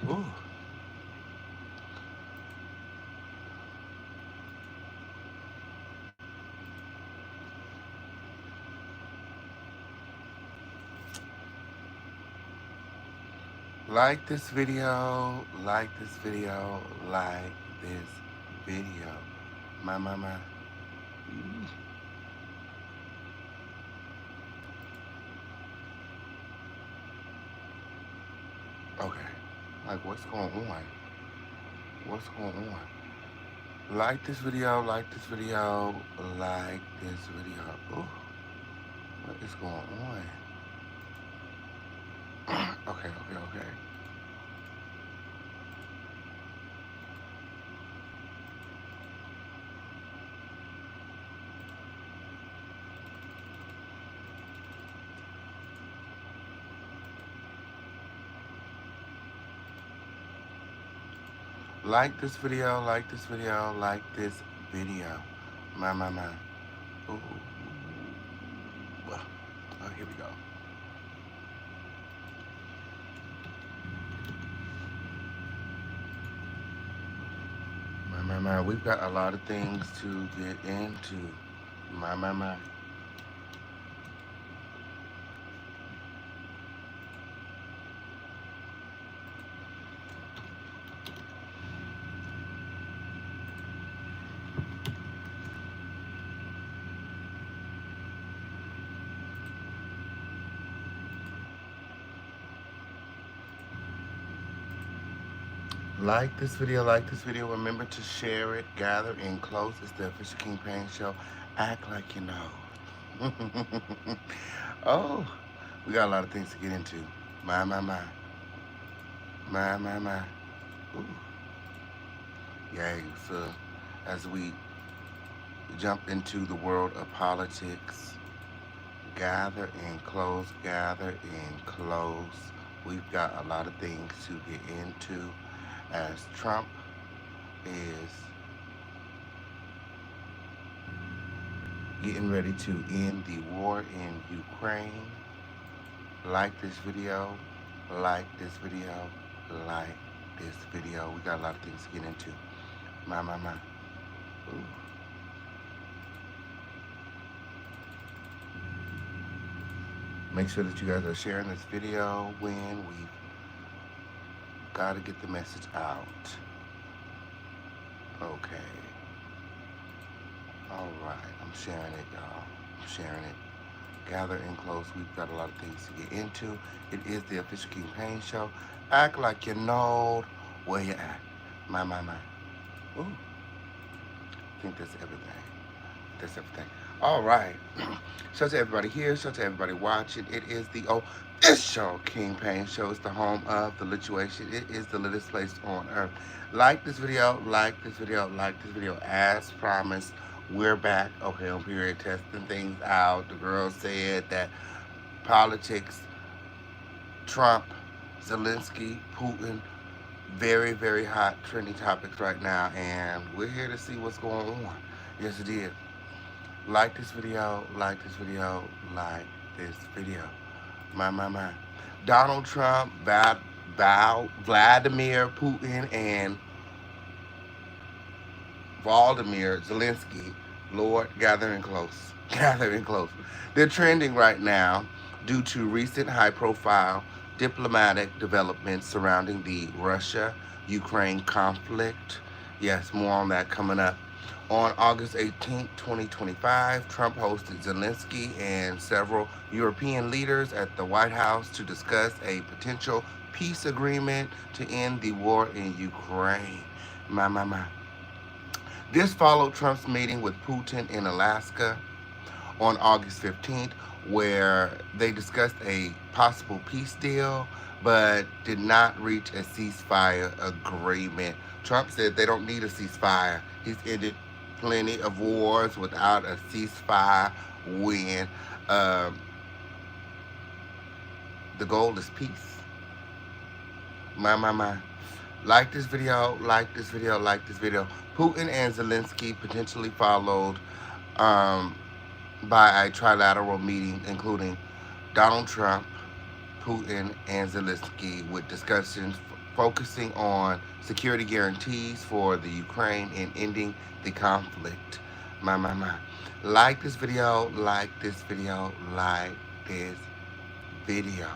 Ooh. Like this video, like this video, like this video. My. Okay. Like, what's going on? What's going on? Like this video, like this video, like this video. Ooh, what is going on? Okay. Like this video, like this video, like this video. My. Ooh. Oh, here we go. My. We've got a lot of things to get into. My. Like this video, like this video. Remember to share it, gather in close. It's the Official King Pain Show. Act like you know. Oh, we got a lot of things to get into. My. My. Ooh. Yay. So, as we jump into the world of politics, gather in close, gather in close. We've got a lot of things to get into as Trump is getting ready to end the war in Ukraine. Like this video, like this video, like this video. We got a lot of things to get into. My. Ooh. Make sure that you guys are sharing this video when we gotta get the message out. Okay. All right. I'm sharing it, y'all. I'm sharing it. Gather in close. We've got a lot of things to get into. It is the Official King Pain Show. Act like you know where you at. My. Ooh. I think that's everything. That's everything. All right. Shout out to everybody here. Shout out to everybody watching. It is the Official King Pain Show. It's the home of the lituation. It is the littest place on earth. Like this video. Like this video. Like this video. As promised, we're back. Okay, on period testing things out. The girl said that politics, Trump, Zelenskyy, Putin, very, very hot, trending topics right now. And we're here to see what's going on. Yes, it is. Like this video, like this video, like this video. My. Donald Trump, Vladimir Putin, and Vladimir Zelenskyy, Lord, gathering close. Gathering close. They're trending right now due to recent high profile diplomatic developments surrounding the Russia Ukraine conflict. Yes, more on that coming up. On August 18, 2025, Trump hosted Zelenskyy and several European leaders at the White House to discuss a potential peace agreement to end the war in Ukraine. My. This followed Trump's meeting with Putin in Alaska on August 15th, where they discussed a possible peace deal but did not reach a ceasefire agreement. Trump said they don't need a ceasefire. He's ended plenty of wars without a ceasefire when the goal is peace. My. Like this video, like this video, like this video. Putin and Zelenskyy potentially followed by a trilateral meeting, including Donald Trump, Putin, and Zelenskyy, with discussions focusing on security guarantees for the Ukraine and ending the conflict. My. Like this video, like this video, like this video.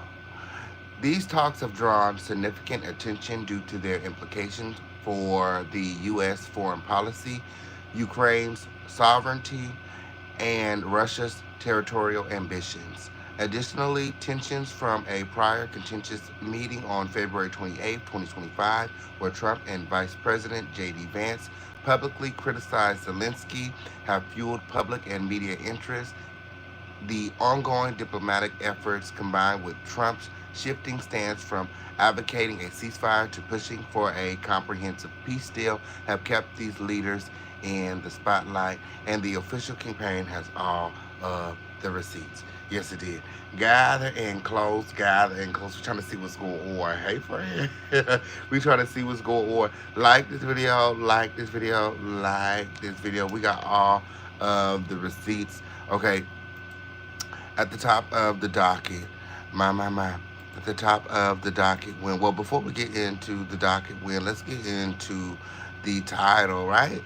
These talks have drawn significant attention due to their implications for the U.S. foreign policy, Ukraine's sovereignty, and Russia's territorial ambitions. Additionally, tensions from a prior contentious meeting on February 28, 2025, where Trump and Vice President J.D. Vance publicly criticized Zelenskyy, have fueled public and media interest. The ongoing diplomatic efforts, combined with Trump's shifting stance from advocating a ceasefire to pushing for a comprehensive peace deal, have kept these leaders in the spotlight, and the official campaign has all of the receipts. Yes, it did. Gather and close, gather and close. We're trying to see what's going on. Hey, friend. We trying to see what's going on. Like this video, like this video, like this video. We got all of the receipts. Okay, at the top of the docket, my. At the top of the docket win. Well, before we get into the docket win, let's get into the title, right?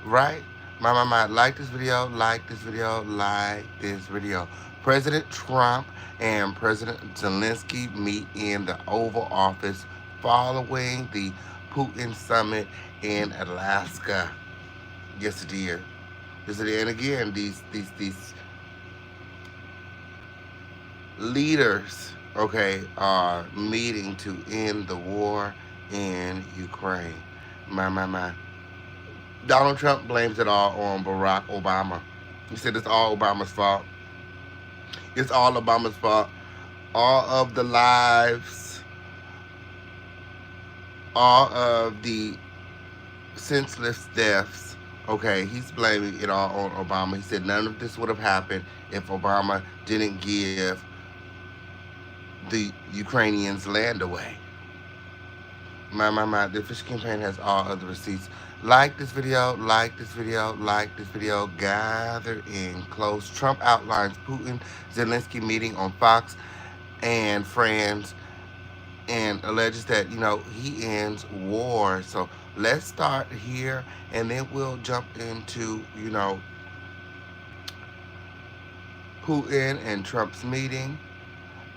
Right? My. Like this video, like this video, like this video. President Trump and President Zelenskyy meet in the Oval Office following the Putin summit in Alaska. Yes, it did. Yes, it did. And again, these leaders, okay, are meeting to end the war in Ukraine. My. Donald Trump blames it all on Barack Obama. He said it's all Obama's fault. It's all Obama's fault. All of the lives, all of the senseless deaths, okay, he's blaming it all on Obama. He said none of this would have happened if Obama didn't give the Ukrainians land away. My. The official campaign has all of the receipts. Like this video, like this video, like this video. Gather in close. Trump outlines Putin Zelenskyy meeting on Fox and Friends and alleges that, he ends war. So let's start here and then we'll jump into, Putin and Trump's meeting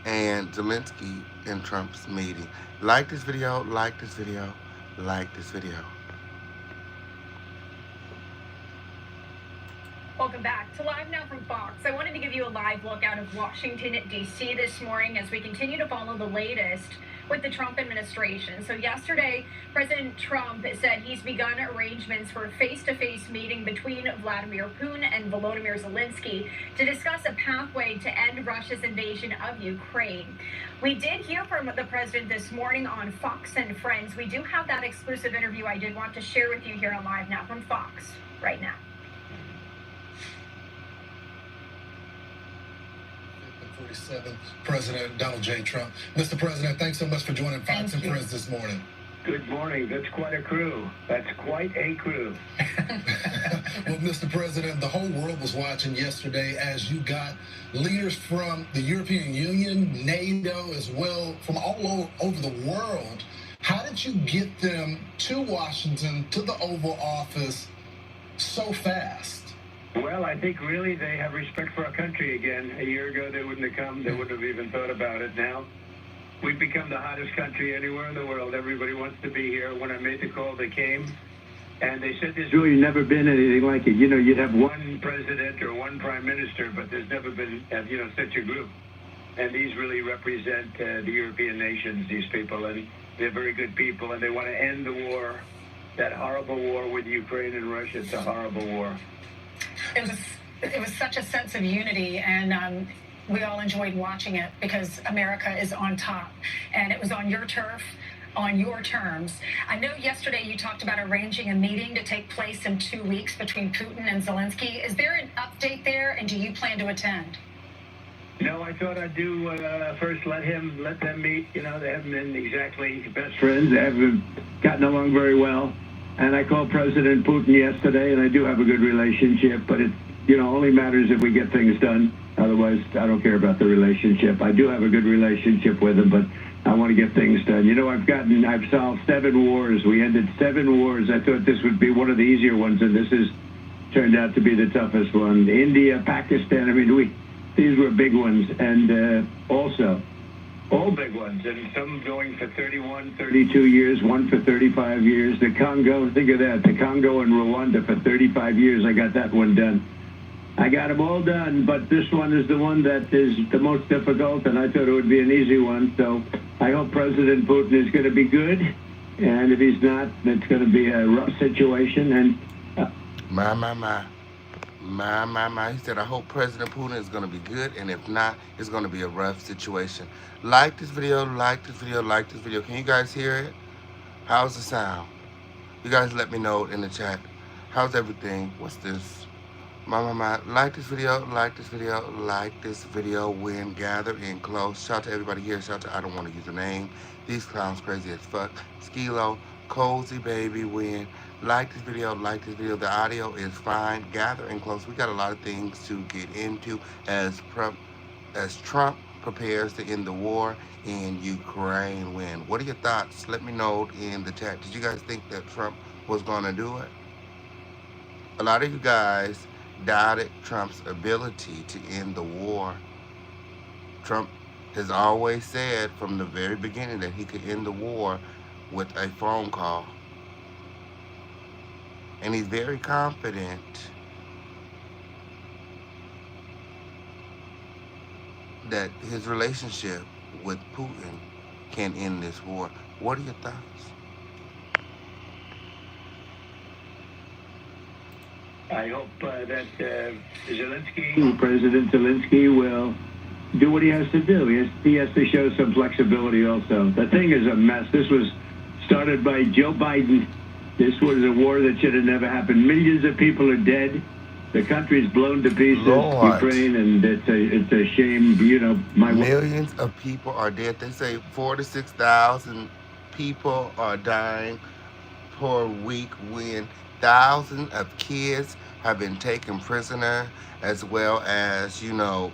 and Zelenskyy and Trump's meeting. Like this video, like this video, like this video. Welcome back to Live Now from Fox. I wanted to give you a live look out of Washington, D.C. this morning as we continue to follow the latest with the Trump administration. So yesterday, President Trump said he's begun arrangements for a face-to-face meeting between Vladimir Putin and Volodymyr Zelenskyy to discuss a pathway to end Russia's invasion of Ukraine. We did hear from the president this morning on Fox and Friends. We do have that exclusive interview I did want to share with you here on Live Now from Fox right now. 47th President Donald J. Trump. Mr. President, thanks so much for joining Fox and Friends this morning. Good morning. That's quite a crew. That's quite a crew. Well, Mr. President, the whole world was watching yesterday as you got leaders from the European Union, NATO, as well, from all over the world. How did you get them to Washington, to the Oval Office so fast? Well, I think really they have respect for our country again. A year ago, they wouldn't have come. They wouldn't have even thought about it. Now, we've become the hottest country anywhere in the world. Everybody wants to be here. When I made the call, they came. And they said there's really never been anything like it. You'd have one president or one prime minister, but there's never been, such a group. And these really represent the European nations, these people. And they're very good people. And they want to end the war, that horrible war with Ukraine and Russia. It's a horrible war. It was such a sense of unity, and we all enjoyed watching it because America is on top, and it was on your turf, on your terms. I know yesterday you talked about arranging a meeting to take place in 2 weeks between Putin and Zelenskyy. Is there an update there, and do you plan to attend? No, I thought I'd do first let them meet. They haven't been exactly best friends. They haven't gotten along very well. And I called President Putin yesterday, and I do have a good relationship, but it, only matters if we get things done. Otherwise, I don't care about the relationship. I do have a good relationship with him, but I want to get things done. You know, I've solved 7 wars. We ended 7 wars. I thought this would be one of the easier ones, and this has turned out to be the toughest one. India, Pakistan, I mean, these were big ones, and also all big ones, and some going for 31, 32 years, one for 35 years. The Congo, think of that, the Congo and Rwanda for 35 years. I got that one done. I got them all done, but this one is the one that is the most difficult, and I thought it would be an easy one. So I hope President Putin is going to be good, and if he's not, it's going to be a rough situation. And He said, I hope President Putin is going to be good, and if not, it's going to be a rough situation. Like this video, like this video, like this video. Can you guys hear it? How's the sound? You guys let me know in the chat. How's everything? What's this? Like this video, like this video, like this video when gathered in close. Shout out to everybody here. Shout out to, I don't want to use a name. These clowns crazy as fuck. Skilo, Cozy Baby when. Like this video, like this video. The audio is fine. Gather in close. We got a lot of things to get into as Trump prepares to end the war in Ukraine. When? What are your thoughts? Let me know in the chat. Did you guys think that Trump was going to do it? A lot of you guys doubted Trump's ability to end the war. Trump has always said from the very beginning that he could end the war with a phone call. And he's very confident that his relationship with Putin can end this war. What are your thoughts? I hope that President Zelenskyy will do what he has to do. He has to show some flexibility also. The thing is a mess. This was started by Joe Biden. This was a war that should have never happened. Millions of people are dead. The country's blown to pieces, Lord. Ukraine, and it's a shame. You know, Millions of people are dead. They say 4,000 to 6,000 people are dying per week when thousands of kids have been taken prisoner, as well as, you know,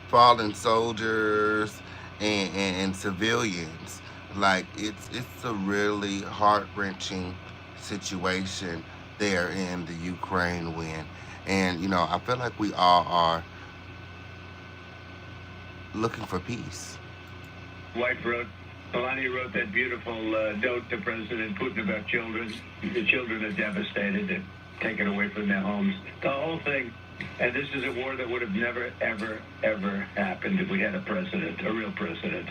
fallen soldiers and civilians. Like, it's a really heart-wrenching situation there in the Ukraine win. And, you know, I feel like we all are looking for peace. Melania wrote that beautiful note to President Putin about children. The children are devastated. They're taken away from their homes. The whole thing. And this is a war that would have never, ever, ever happened if we had a president, a real president.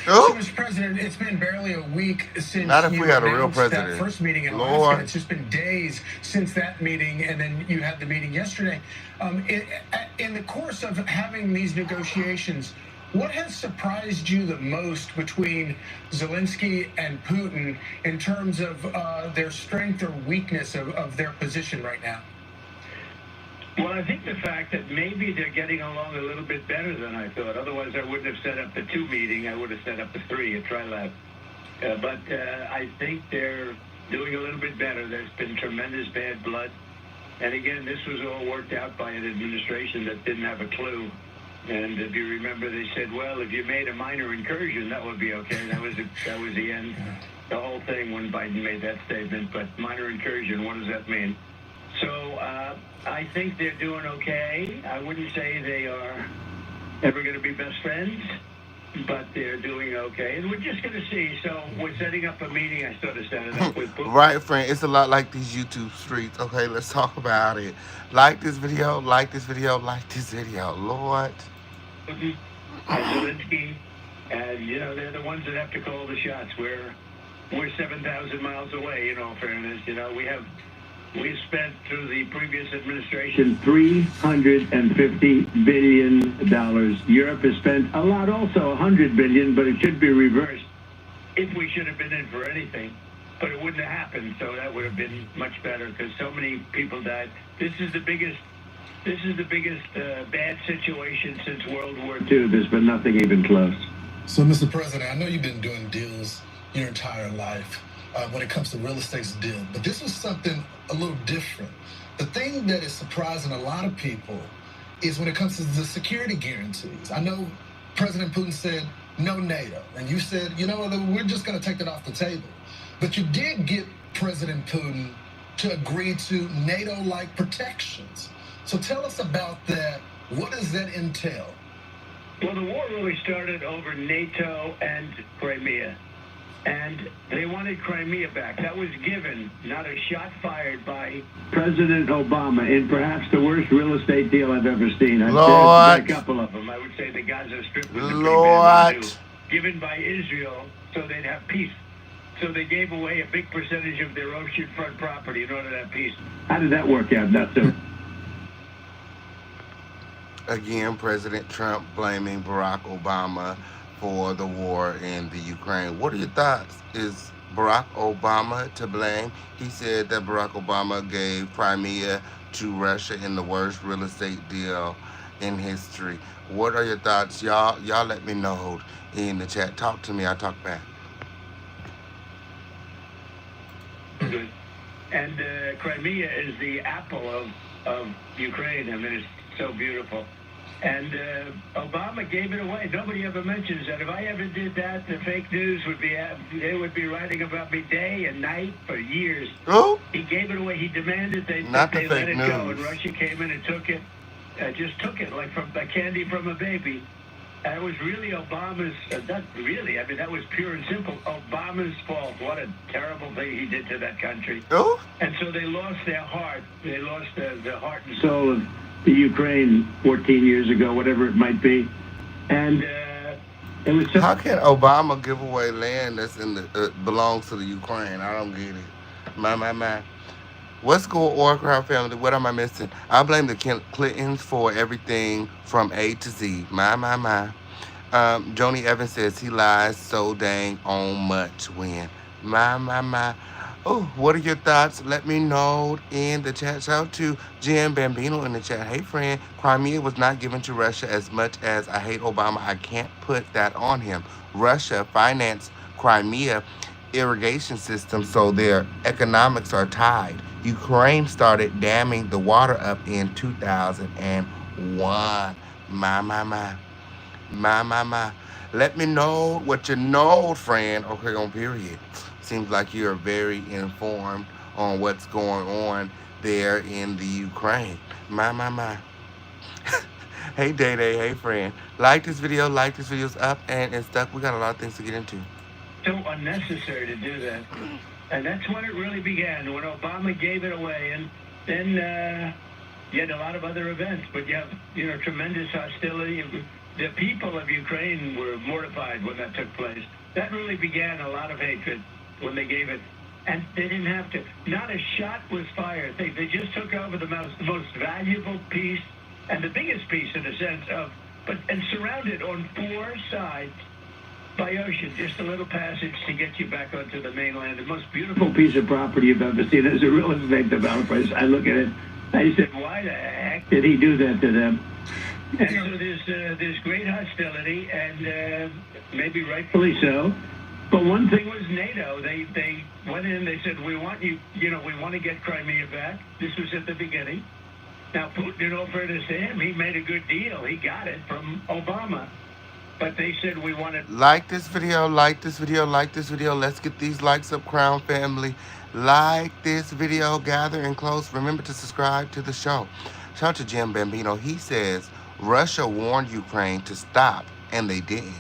So, Mr. President, it's been barely a week since Not if you we had a real announced president. that first meeting in Lord. Alaska. It's just been days since that meeting, and then you had the meeting yesterday. In the course of having these negotiations, what has surprised you the most between Zelenskyy and Putin in terms of their strength or weakness of their position right now? Well, I think the fact that maybe they're getting along a little bit better than I thought. Otherwise, I wouldn't have set up the 2 meeting. I would have set up the 3, a trilab. But I think they're doing a little bit better. There's been tremendous bad blood. And again, this was all worked out by an administration that didn't have a clue. And if you remember, they said, well, if you made a minor incursion, that would be okay. That was the end. The whole thing when Biden made that statement. But minor incursion, what does that mean? So I think they're doing okay. I wouldn't say they are ever going to be best friends, but they're doing okay. And we're just going to see. So we're setting up a meeting. I sort of set it up with Putin. Right, friend. It's a lot like these YouTube streets. Okay, let's talk about it. Like this video, like this video, like this video. Lord. Putin and Zelenskyy, and, you know, they're the ones that have to call the shots. We're 7,000 miles away, in all fairness. You know, we spent through the previous administration $350 billion. Europe has spent a lot also, $100 billion, but it should be reversed. If we should have been in for anything, but it wouldn't have happened, so that would have been much better because so many people died. This is the biggest bad situation since World War II. There's been nothing even close. So, Mr. President, I know you've been doing deals your entire life when it comes to real estate's deal, but this was something a little different. The thing that is surprising a lot of people is when it comes to the security guarantees. I know President Putin said, no NATO. And you said, you know, we're just going to take that off the table. But you did get President Putin to agree to NATO-like protections. So tell us about that. What does that entail? Well, the war really started over NATO and Crimea. And they wanted Crimea back. That was given, not a shot fired by President Obama in perhaps the worst real estate deal I've ever seen. I've Lord. said a couple of them. I would say the Gaza Strip was the Lord. given by Israel so they'd have peace. So they gave away a big percentage of their oceanfront property in order to have peace. How did that work out? Not so. Again, President Trump blaming Barack Obama for the war in the Ukraine. What are your thoughts? Is Barack Obama to blame? He said that Barack Obama gave Crimea to Russia in the worst real estate deal in history. What are your thoughts? Y'all let me know in the chat. Talk to me. I talk back. Good. And Crimea is the apple of Ukraine. I mean, it's so beautiful. And Obama gave it away. Nobody ever mentions that. If I ever did that, the fake news would be, they would be writing about me day and night for years. Who? He gave it away. He demanded they Not the let fake it go. news. And Russia came in and took it, just took it like from a candy from a baby. And it was really Obama's, not really, I mean, that was pure and simple Obama's fault. What a terrible thing he did to that country. Who? And so they lost their heart. They lost the heart and soul of the Ukraine 14 years ago, whatever it might be. And it was so... How can Obama give away land that's in the belongs to the Ukraine? I don't get it. My. What's going on, Crowd family? What am I missing? I blame the Clintons for everything from A to Z. My. Joni Evans says he lies so dang on much when. My. Oh, what are your thoughts? Let me know in the chat. Shout out to Jim Bambino in the chat. Hey, friend, Crimea was not given to Russia. As much as I hate Obama, I can't put that on him. Russia financed Crimea irrigation system, so their economics are tied. Ukraine started damming the water up in 2001. My. Let me know what you know, friend. Okay, on period. Seems like you're very informed on what's going on there in the Ukraine. My. Hey, Day. Hey, friend. Like this video. Video's up and it's stuck. We got a lot of things to get into. So unnecessary to do that. And that's when it really began, when Obama gave it away. And then you had a lot of other events, but you have, tremendous hostility. The people of Ukraine were mortified when that took place. That really began a lot of hatred when they gave it. And they didn't have to. Not a shot was fired. They just took over the most valuable piece and the biggest piece in a sense of, and surrounded on four sides by ocean, just a little passage to get you back onto the mainland. The most beautiful piece of property you've ever seen. As a real estate developer, I look at it, I said, why the heck did he do that to them? And so there's great hostility, and maybe rightfully so. But one thing was NATO. They went in, they said, we want you, we want to get Crimea back. This was at the beginning. Now, Putin, in all fairness to him, he made a good deal. He got it from Obama. But they said we wanted... Like this video. Let's get these likes up, Crown family. Like this video. Gather in close. Remember to subscribe to the show. Shout out to Jim Bambino. He says Russia warned Ukraine to stop, and they didn't.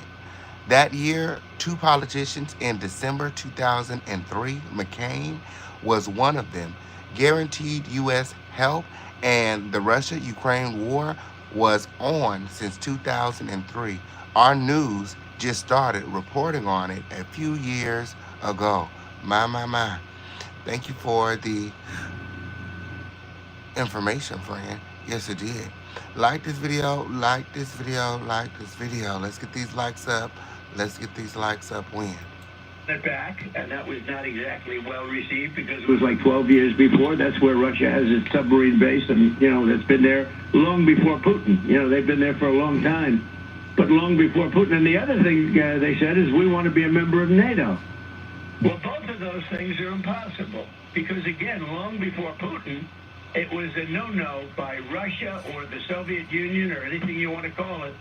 That year, two politicians in December 2003, McCain was one of them, guaranteed U.S. help, and the Russia-Ukraine war was on since 2003. Our news just started reporting on it a few years ago. My. Thank you for the information, friend. Yes, it did. Like this video. Let's get these likes up. When? It back, and that was not exactly well received because it was like 12 years before. That's where Russia has its submarine base, and, that's been there long before Putin. They've been there for a long time. But long before Putin. And the other thing they said is we want to be a member of NATO. Well, both of those things are impossible because, again, long before Putin, it was a no-no by Russia or the Soviet Union or anything you want to call it.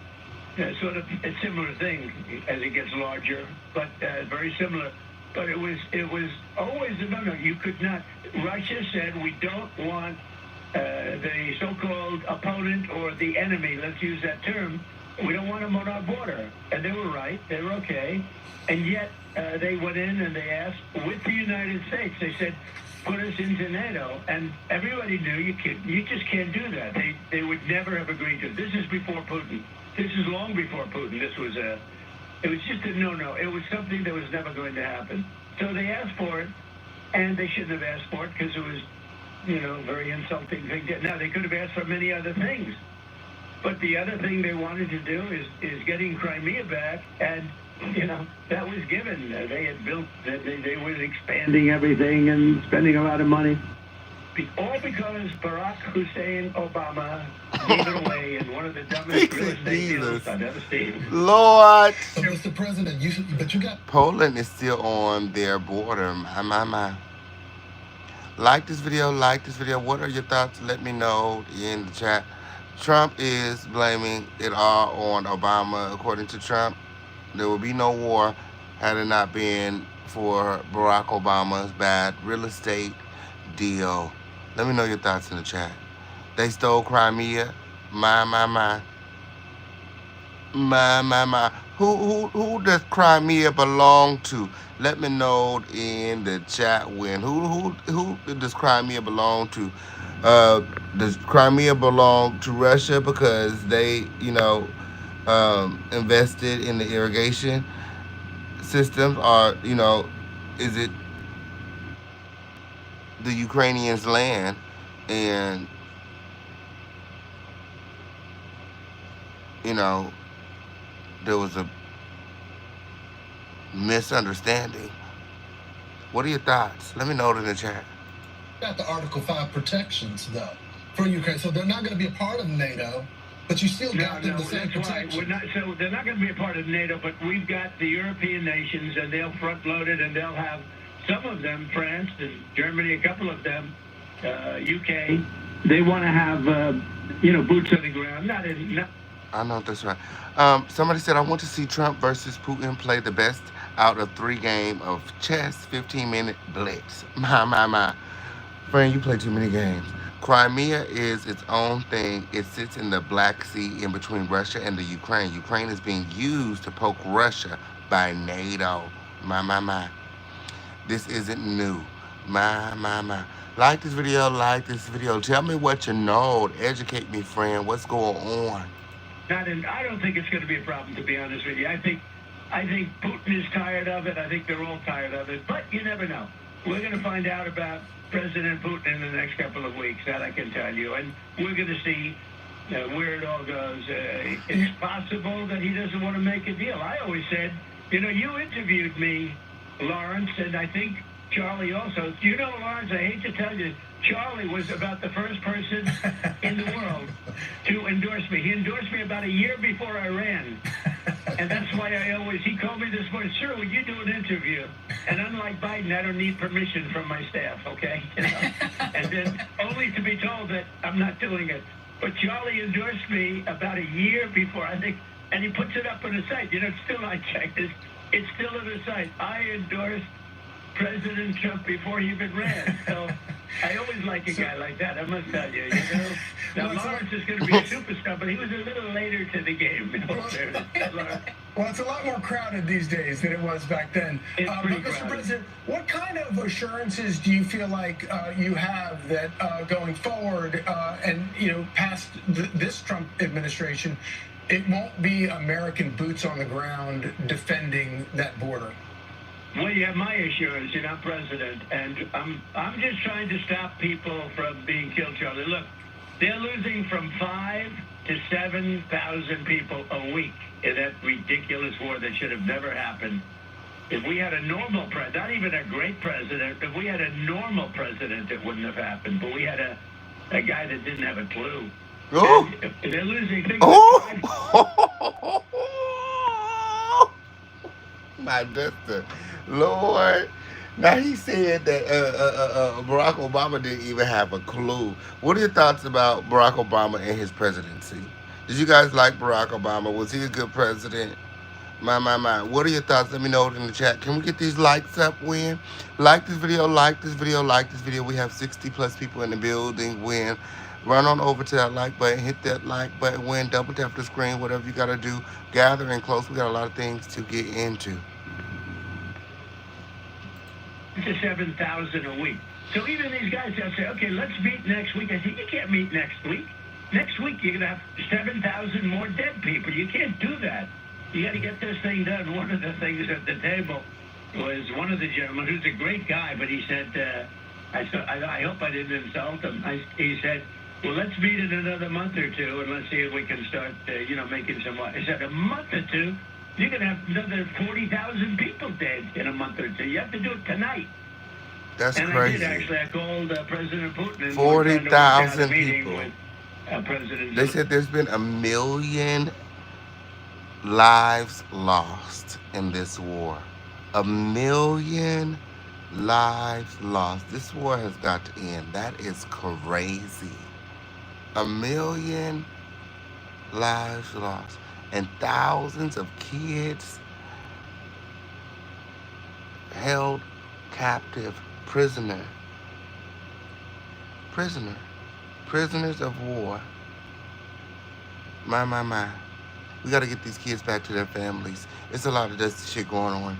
sort of a similar thing as it gets larger, but very similar. But it was always no. You could not. Russia said we don't want the so-called opponent or the enemy. Let's use that term. We don't want them on our border, and they were right. They were okay, and yet they went in and they asked with the United States. They said, put us into NATO, and everybody knew you just can't do that. They would never have agreed to it. This is before Putin. This is long before Putin. This was it was just a no-no. It was something that was never going to happen. So they asked for it, and they shouldn't have asked for it because it was, very insulting thing. Now, they could have asked for many other things. But the other thing they wanted to do is getting Crimea back, and, that was given. They had built, they were expanding everything and spending a lot of money. All because Barack Hussein Obama gave it away in one of the dumbest real estate deals I've ever seen. Lord. So, Mr. President, you got Poland is still on their border. My. Like this video. What are your thoughts? Let me know in the chat. Trump is blaming it all on Obama. According to Trump, there will be no war had it not been for Barack Obama's bad real estate deal. Let me know your thoughts in the chat. They stole Crimea. My. Who does Crimea belong to? Let me know in the chat when. Who does Crimea belong to? Does Crimea belong to Russia because they, invested in the irrigation systems, or is it the Ukrainians' land? And there was a misunderstanding. What are your thoughts? Let me know it in the chat. got the Article 5 protections, though, for Ukraine. So they're not going to be a part of NATO, but you still got them the same protection. So they're not going to be a part of NATO, but we've got the European nations, and they'll front-load it, and they'll have some of them, France and Germany, a couple of them, UK. They want to have, boots on the ground. I know that's right. Somebody said, I want to see Trump versus Putin play the best out of 3 games of chess, 15-minute blitz. My. Friend, you play too many games. Crimea is its own thing. It sits in the Black Sea in between Russia and the Ukraine. Ukraine is being used to poke Russia by NATO. My. This isn't new. My. Like this video. Tell me what you know. Educate me, friend. What's going on? I don't think it's going to be a problem, to be honest with you. I think Putin is tired of it. I think they're all tired of it. But you never know. We're going to find out about President Putin in the next couple of weeks. That I can tell you. And we're going to see where it all goes. It's possible that he doesn't want to make a deal. I always said, you interviewed me, Lawrence, and I think Charlie also. Lawrence, I hate to tell you, Charlie was about the first person in the world to endorse me. He endorsed me about a year before I ran. And that's why he called me this morning, sir, would you do an interview? And unlike Biden, I don't need permission from my staff, okay? And then only to be told that I'm not doing it. But Charlie endorsed me about a year before, I think, and he puts it up on the site. It's still, I checked it, it's still on the site. I endorsed President Trump before he even ran. So I always like a guy like that, I must tell you, Now, Lawrence is going to be a superstar, but he was a little later to the game. Well, it's a lot more crowded these days than it was back then. But Mr. President, what kind of assurances do you feel like you have that going forward and, past this Trump administration, it won't be American boots on the ground defending that border? Well, you have my assurance. You're not president, and I'm just trying to stop people from being killed, Charlie. Look, they're losing from 5,000 to 7,000 people a week in that ridiculous war that should have never happened. If we had a normal president, not even a great president, if we had a normal president, it wouldn't have happened. But we had a guy that didn't have a clue. Oh. And they're losing things. Oh. My sister. Lord. Now, he said that Barack Obama didn't even have a clue. What are your thoughts about Barack Obama and his presidency? Did you guys like Barack Obama? Was he a good president? My. What are your thoughts? Let me know in the chat. Can we get these likes up, Win? Like this video, like this video, like this video. We have 60 plus people in the building, Win. Run on over to that like button, hit that like button, Win. Double tap the screen, whatever you got to do. Gather in close. We got a lot of things to get into. To 7,000 a week. So even these guys, they'll say, okay, let's meet next week. I said, you can't meet next week. Next week, you're going to have 7,000 more dead people. You can't do that. You got to get this thing done. One of the things at the table was one of the gentlemen, who's a great guy, but he said, I hope I didn't insult him. He said, well, let's meet in another month or two, and let's see if we can start, making some money. I said, a month or two? You're going to have another 40,000 people dead in a month or two. You have to do it tonight. That's and crazy. I did, actually. I called President Putin. And 40,000 people. With, President They said there's been 1 million lives lost in this war. 1 million lives lost. This war has got to end. That is crazy. 1 million lives lost. And thousands of kids held captive, prisoners of war. My. We got to get these kids back to their families. It's a lot of this shit going on.